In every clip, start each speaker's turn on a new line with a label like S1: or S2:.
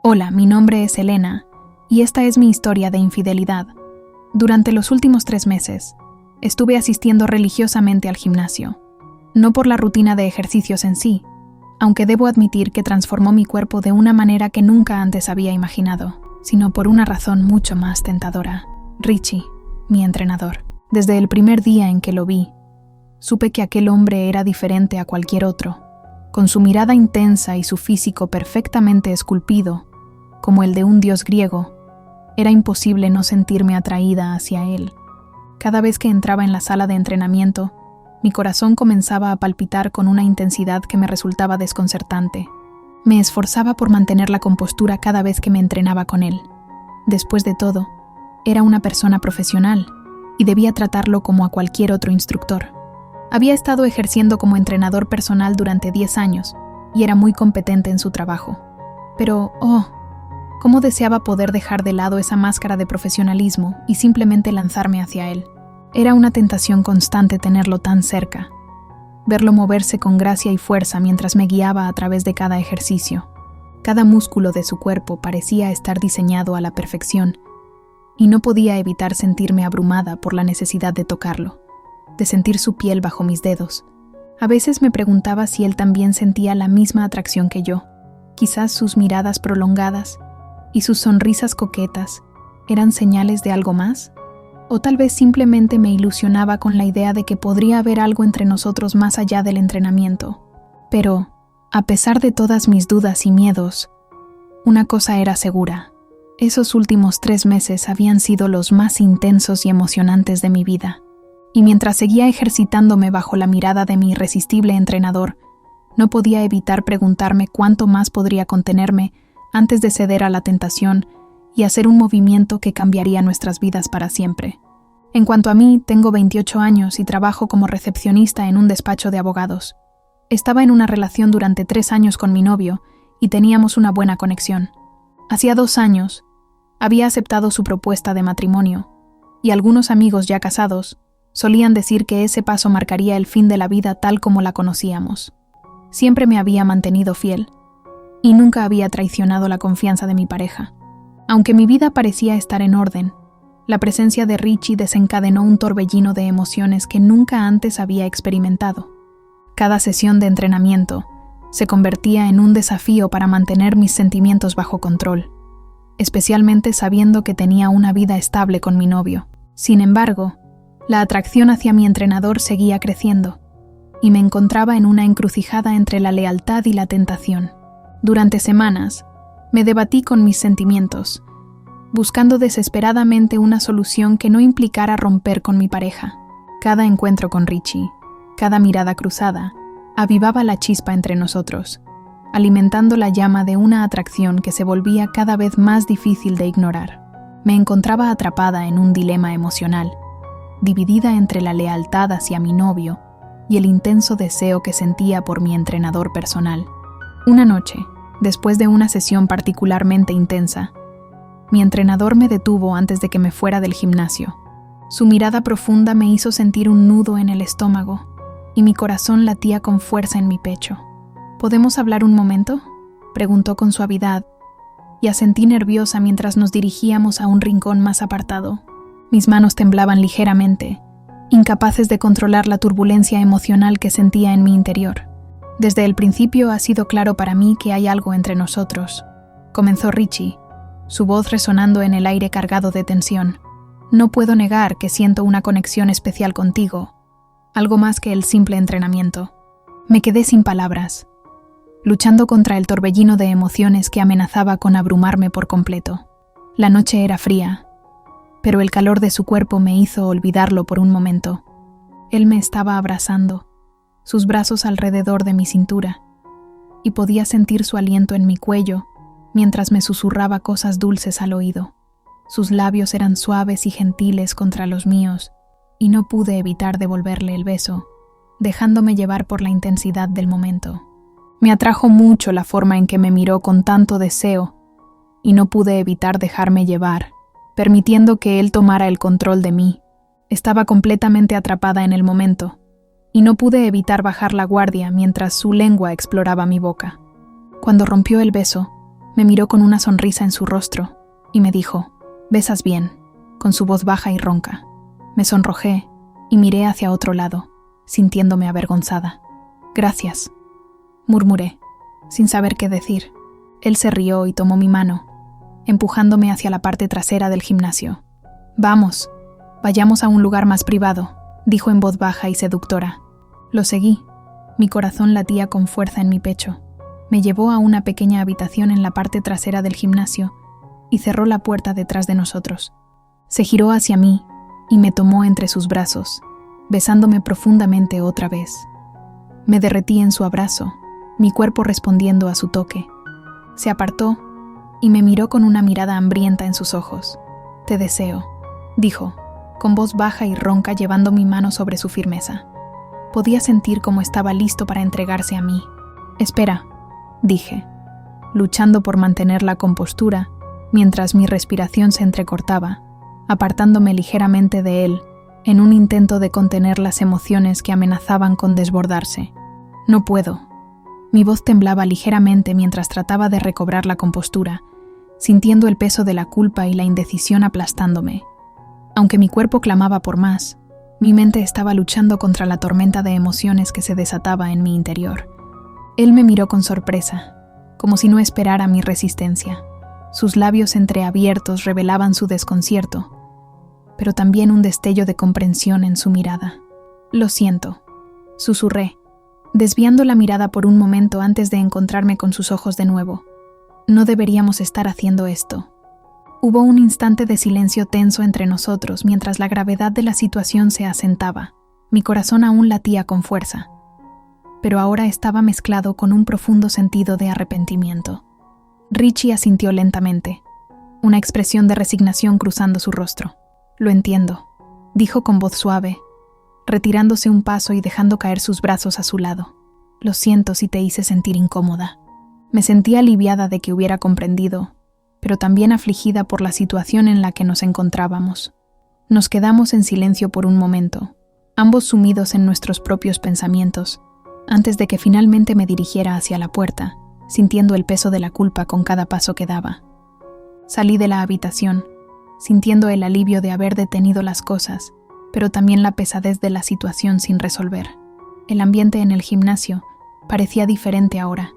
S1: Hola, mi nombre es Elena y esta es mi historia de infidelidad. Durante los últimos 3 meses, estuve asistiendo religiosamente al gimnasio, no por la rutina de ejercicios en sí, aunque debo admitir que transformó mi cuerpo de una manera que nunca antes había imaginado, sino por una razón mucho más tentadora. Richie, mi entrenador. Desde el primer día en que lo vi, supe que aquel hombre era diferente a cualquier otro. Con su mirada intensa y su físico perfectamente esculpido, como el de un dios griego, era imposible no sentirme atraída hacia él. Cada vez que entraba en la sala de entrenamiento, mi corazón comenzaba a palpitar con una intensidad que me resultaba desconcertante. Me esforzaba por mantener la compostura cada vez que me entrenaba con él. Después de todo, era una persona profesional y debía tratarlo como a cualquier otro instructor. Había estado ejerciendo como entrenador personal durante 10 años y era muy competente en su trabajo. Pero, cómo deseaba poder dejar de lado esa máscara de profesionalismo y simplemente lanzarme hacia él. Era una tentación constante tenerlo tan cerca, verlo moverse con gracia y fuerza mientras me guiaba a través de cada ejercicio. Cada músculo de su cuerpo parecía estar diseñado a la perfección y no podía evitar sentirme abrumada por la necesidad de tocarlo, de sentir su piel bajo mis dedos. A veces me preguntaba si él también sentía la misma atracción que yo. Quizás sus miradas prolongadas y sus sonrisas coquetas eran señales de algo más, o tal vez simplemente me ilusionaba con la idea de que podría haber algo entre nosotros más allá del entrenamiento. Pero, a pesar de todas mis dudas y miedos, una cosa era segura: esos últimos 3 meses habían sido los más intensos y emocionantes de mi vida. Y mientras seguía ejercitándome bajo la mirada de mi irresistible entrenador, no podía evitar preguntarme cuánto más podría contenerme antes de ceder a la tentación y hacer un movimiento que cambiaría nuestras vidas para siempre. En cuanto a mí, tengo 28 años y trabajo como recepcionista en un despacho de abogados. Estaba en una relación durante 3 años con mi novio y teníamos una buena conexión. Hacía 2 años, había aceptado su propuesta de matrimonio y algunos amigos ya casados solían decir que ese paso marcaría el fin de la vida tal como la conocíamos. Siempre me había mantenido fiel y nunca había traicionado la confianza de mi pareja. Aunque mi vida parecía estar en orden, la presencia de Richie desencadenó un torbellino de emociones que nunca antes había experimentado. Cada sesión de entrenamiento se convertía en un desafío para mantener mis sentimientos bajo control, especialmente sabiendo que tenía una vida estable con mi novio. Sin embargo, la atracción hacia mi entrenador seguía creciendo, y me encontraba en una encrucijada entre la lealtad y la tentación. Durante semanas, me debatí con mis sentimientos, buscando desesperadamente una solución que no implicara romper con mi pareja. Cada encuentro con Richie, cada mirada cruzada, avivaba la chispa entre nosotros, alimentando la llama de una atracción que se volvía cada vez más difícil de ignorar. Me encontraba atrapada en un dilema emocional, dividida entre la lealtad hacia mi novio y el intenso deseo que sentía por mi entrenador personal. Una noche, después de una sesión particularmente intensa, mi entrenador me detuvo antes de que me fuera del gimnasio. Su mirada profunda me hizo sentir un nudo en el estómago y mi corazón latía con fuerza en mi pecho. ¿Podemos hablar un momento?, preguntó con suavidad, y asentí nerviosa mientras nos dirigíamos a un rincón más apartado. Mis manos temblaban ligeramente, incapaces de controlar la turbulencia emocional que sentía en mi interior. Desde el principio ha sido claro para mí que hay algo entre nosotros, comenzó Richie, su voz resonando en el aire cargado de tensión. No puedo negar que siento una conexión especial contigo, algo más que el simple entrenamiento. Me quedé sin palabras, luchando contra el torbellino de emociones que amenazaba con abrumarme por completo. La noche era fría, pero el calor de su cuerpo me hizo olvidarlo por un momento. Él me estaba abrazando, sus brazos alrededor de mi cintura, y podía sentir su aliento en mi cuello mientras me susurraba cosas dulces al oído. Sus labios eran suaves y gentiles contra los míos, y no pude evitar devolverle el beso, dejándome llevar por la intensidad del momento. Me atrajo mucho la forma en que me miró con tanto deseo, y no pude evitar dejarme llevar, permitiendo que él tomara el control de mí. Estaba completamente atrapada en el momento, y no pude evitar bajar la guardia mientras su lengua exploraba mi boca. Cuando rompió el beso, Me miró con una sonrisa en su rostro y me dijo, «Besas bien», con su voz baja y ronca. Me sonrojé y miré hacia otro lado, sintiéndome avergonzada. «Gracias», murmuré, sin saber qué decir. Él se rió y tomó mi mano, empujándome hacia la parte trasera del gimnasio. «Vamos, vayamos a un lugar más privado», dijo en voz baja y seductora. Lo seguí. Mi corazón latía con fuerza en mi pecho. Me llevó a una pequeña habitación en la parte trasera del gimnasio y cerró la puerta detrás de nosotros. Se giró hacia mí y me tomó entre sus brazos, besándome profundamente otra vez. Me derretí en su abrazo, mi cuerpo respondiendo a su toque. Se apartó y me miró con una mirada hambrienta en sus ojos. «Te deseo», dijo, con voz baja y ronca, llevando mi mano sobre su firmeza. Podía sentir cómo estaba listo para entregarse a mí. «Espera», dije, luchando por mantener la compostura mientras mi respiración se entrecortaba, apartándome ligeramente de él en un intento de contener las emociones que amenazaban con desbordarse. «No puedo». Mi voz temblaba ligeramente mientras trataba de recobrar la compostura, sintiendo el peso de la culpa y la indecisión aplastándome. Aunque mi cuerpo clamaba por más, mi mente estaba luchando contra la tormenta de emociones que se desataba en mi interior. Él me miró con sorpresa, como si no esperara mi resistencia. Sus labios entreabiertos revelaban su desconcierto, pero también un destello de comprensión en su mirada. «Lo siento», susurré, desviando la mirada por un momento antes de encontrarme con sus ojos de nuevo. «No deberíamos estar haciendo esto». Hubo un instante de silencio tenso entre nosotros mientras la gravedad de la situación se asentaba. Mi corazón aún latía con fuerza, pero ahora estaba mezclado con un profundo sentido de arrepentimiento. Richie asintió lentamente, una expresión de resignación cruzando su rostro. «Lo entiendo», dijo con voz suave, retirándose un paso y dejando caer sus brazos a su lado. «Lo siento si te hice sentir incómoda». Me sentí aliviada de que hubiera comprendido, pero también afligida por la situación en la que nos encontrábamos. Nos quedamos en silencio por un momento, ambos sumidos en nuestros propios pensamientos, antes de que finalmente me dirigiera hacia la puerta, sintiendo el peso de la culpa con cada paso que daba. Salí de la habitación, sintiendo el alivio de haber detenido las cosas, pero también la pesadez de la situación sin resolver. El ambiente en el gimnasio parecía diferente ahora,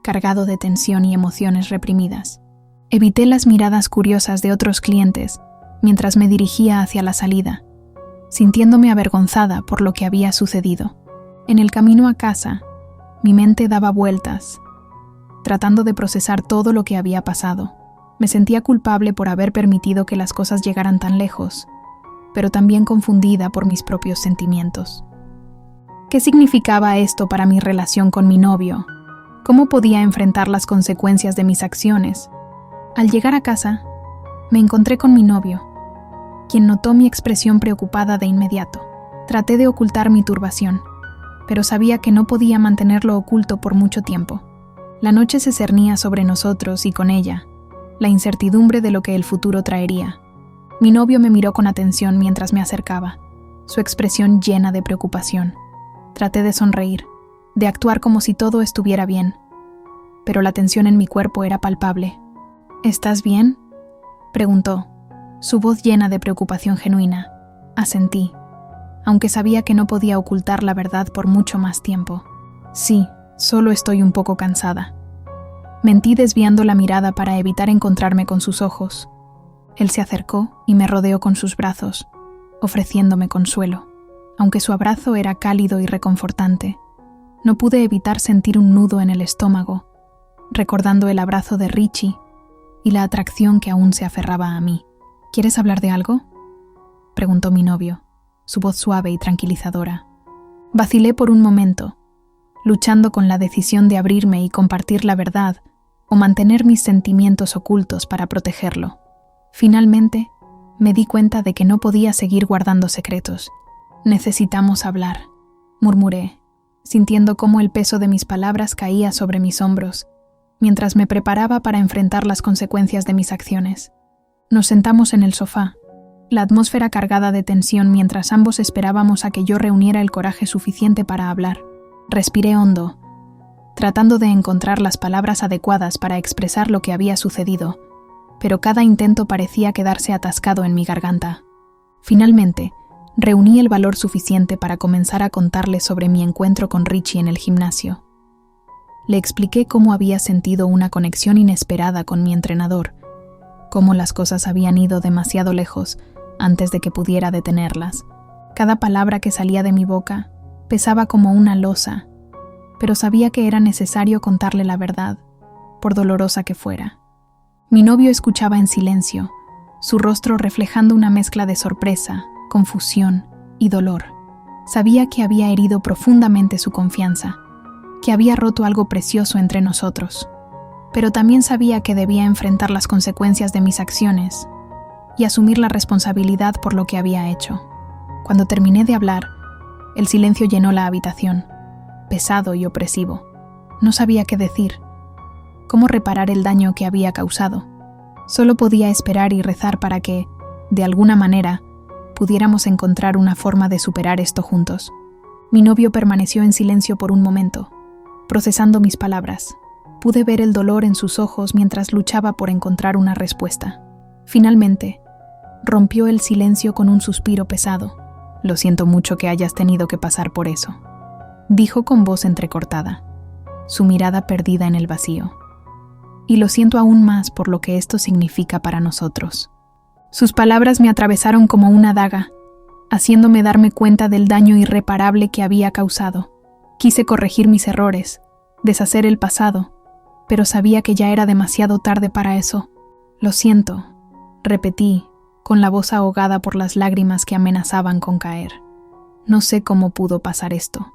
S1: cargado de tensión y emociones reprimidas. Evité las miradas curiosas de otros clientes mientras me dirigía hacia la salida, sintiéndome avergonzada por lo que había sucedido. En el camino a casa, mi mente daba vueltas, tratando de procesar todo lo que había pasado. Me sentía culpable por haber permitido que las cosas llegaran tan lejos, pero también confundida por mis propios sentimientos. ¿Qué significaba esto para mi relación con mi novio? ¿Cómo podía enfrentar las consecuencias de mis acciones? Al llegar a casa, me encontré con mi novio, quien notó mi expresión preocupada de inmediato. Traté de ocultar mi turbación, pero sabía que no podía mantenerlo oculto por mucho tiempo. La noche se cernía sobre nosotros y con ella, la incertidumbre de lo que el futuro traería. Mi novio me miró con atención mientras me acercaba, su expresión llena de preocupación. Traté de sonreír, de actuar como si todo estuviera bien, pero la tensión en mi cuerpo era palpable. «¿Estás bien?», preguntó, su voz llena de preocupación genuina. Asentí, aunque sabía que no podía ocultar la verdad por mucho más tiempo. «Sí, solo estoy un poco cansada». Mentí desviando la mirada para evitar encontrarme con sus ojos. Él se acercó y me rodeó con sus brazos, ofreciéndome consuelo. Aunque su abrazo era cálido y reconfortante, no pude evitar sentir un nudo en el estómago, recordando el abrazo de Richie y la atracción que aún se aferraba a mí. «¿Quieres hablar de algo?», preguntó mi novio, su voz suave y tranquilizadora. Vacilé por un momento, luchando con la decisión de abrirme y compartir la verdad o mantener mis sentimientos ocultos para protegerlo. Finalmente, me di cuenta de que no podía seguir guardando secretos. «Necesitamos hablar», murmuré, sintiendo cómo el peso de mis palabras caía sobre mis hombros, mientras me preparaba para enfrentar las consecuencias de mis acciones. Nos sentamos en el sofá, la atmósfera cargada de tensión mientras ambos esperábamos a que yo reuniera el coraje suficiente para hablar. Respiré hondo, tratando de encontrar las palabras adecuadas para expresar lo que había sucedido, pero cada intento parecía quedarse atascado en mi garganta. Finalmente, reuní el valor suficiente para comenzar a contarle sobre mi encuentro con Richie en el gimnasio. Le expliqué cómo había sentido una conexión inesperada con mi entrenador, cómo las cosas habían ido demasiado lejos antes de que pudiera detenerlas. Cada palabra que salía de mi boca pesaba como una losa, pero sabía que era necesario contarle la verdad, por dolorosa que fuera. Mi novio escuchaba en silencio, su rostro reflejando una mezcla de sorpresa, confusión y dolor. Sabía que había herido profundamente su confianza, que había roto algo precioso entre nosotros, pero también sabía que debía enfrentar las consecuencias de mis acciones y asumir la responsabilidad por lo que había hecho. Cuando terminé de hablar, el silencio llenó la habitación, pesado y opresivo. No sabía qué decir, cómo reparar el daño que había causado. Solo podía esperar y rezar para que, de alguna manera, pudiéramos encontrar una forma de superar esto juntos. Mi novio permaneció en silencio por un momento, procesando mis palabras. Pude ver el dolor en sus ojos mientras luchaba por encontrar una respuesta. Finalmente, rompió el silencio con un suspiro pesado. «Lo siento mucho que hayas tenido que pasar por eso», dijo con voz entrecortada, su mirada perdida en el vacío. «Y lo siento aún más por lo que esto significa para nosotros». Sus palabras me atravesaron como una daga, haciéndome darme cuenta del daño irreparable que había causado. Quise corregir mis errores, deshacer el pasado, pero sabía que ya era demasiado tarde para eso. «Lo siento», repetí, con la voz ahogada por las lágrimas que amenazaban con caer. «No sé cómo pudo pasar esto.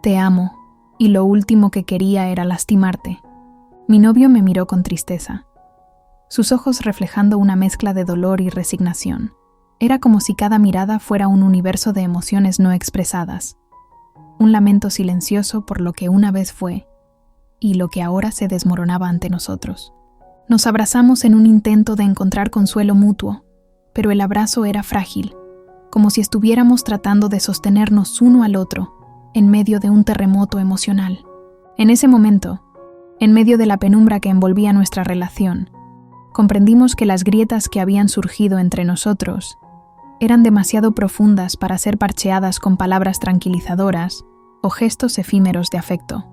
S1: Te amo, y lo último que quería era lastimarte». Mi novio me miró con tristeza, sus ojos reflejando una mezcla de dolor y resignación. Era como si cada mirada fuera un universo de emociones no expresadas, un lamento silencioso por lo que una vez fue y lo que ahora se desmoronaba ante nosotros. Nos abrazamos en un intento de encontrar consuelo mutuo, pero el abrazo era frágil, como si estuviéramos tratando de sostenernos uno al otro en medio de un terremoto emocional. En ese momento, en medio de la penumbra que envolvía nuestra relación, comprendimos que las grietas que habían surgido entre nosotros eran demasiado profundas para ser parcheadas con palabras tranquilizadoras o gestos efímeros de afecto.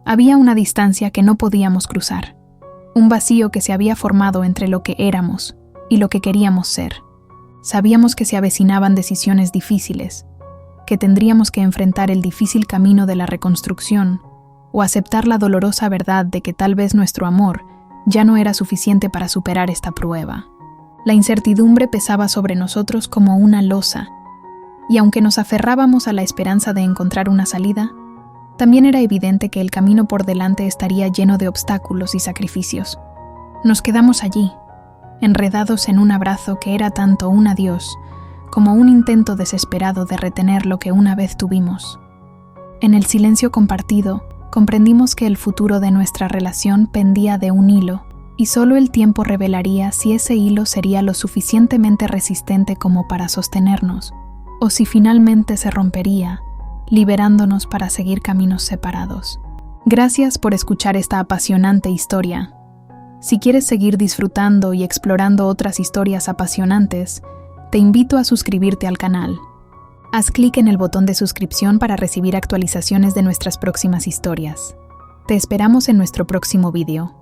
S1: Había una distancia que no podíamos cruzar, un vacío que se había formado entre lo que éramos y lo que queríamos ser. Sabíamos que se avecinaban decisiones difíciles, que tendríamos que enfrentar el difícil camino de la reconstrucción o aceptar la dolorosa verdad de que tal vez nuestro amor ya no era suficiente para superar esta prueba. La incertidumbre pesaba sobre nosotros como una losa, y aunque nos aferrábamos a la esperanza de encontrar una salida, también era evidente que el camino por delante estaría lleno de obstáculos y sacrificios. Nos quedamos allí, enredados en un abrazo que era tanto un adiós como un intento desesperado de retener lo que una vez tuvimos. En el silencio compartido, comprendimos que el futuro de nuestra relación pendía de un hilo, y solo el tiempo revelaría si ese hilo sería lo suficientemente resistente como para sostenernos, o si finalmente se rompería, liberándonos para seguir caminos separados. Gracias por escuchar esta apasionante historia. Si quieres seguir disfrutando y explorando otras historias apasionantes, te invito a suscribirte al canal. Haz clic en el botón de suscripción para recibir actualizaciones de nuestras próximas historias. Te esperamos en nuestro próximo video.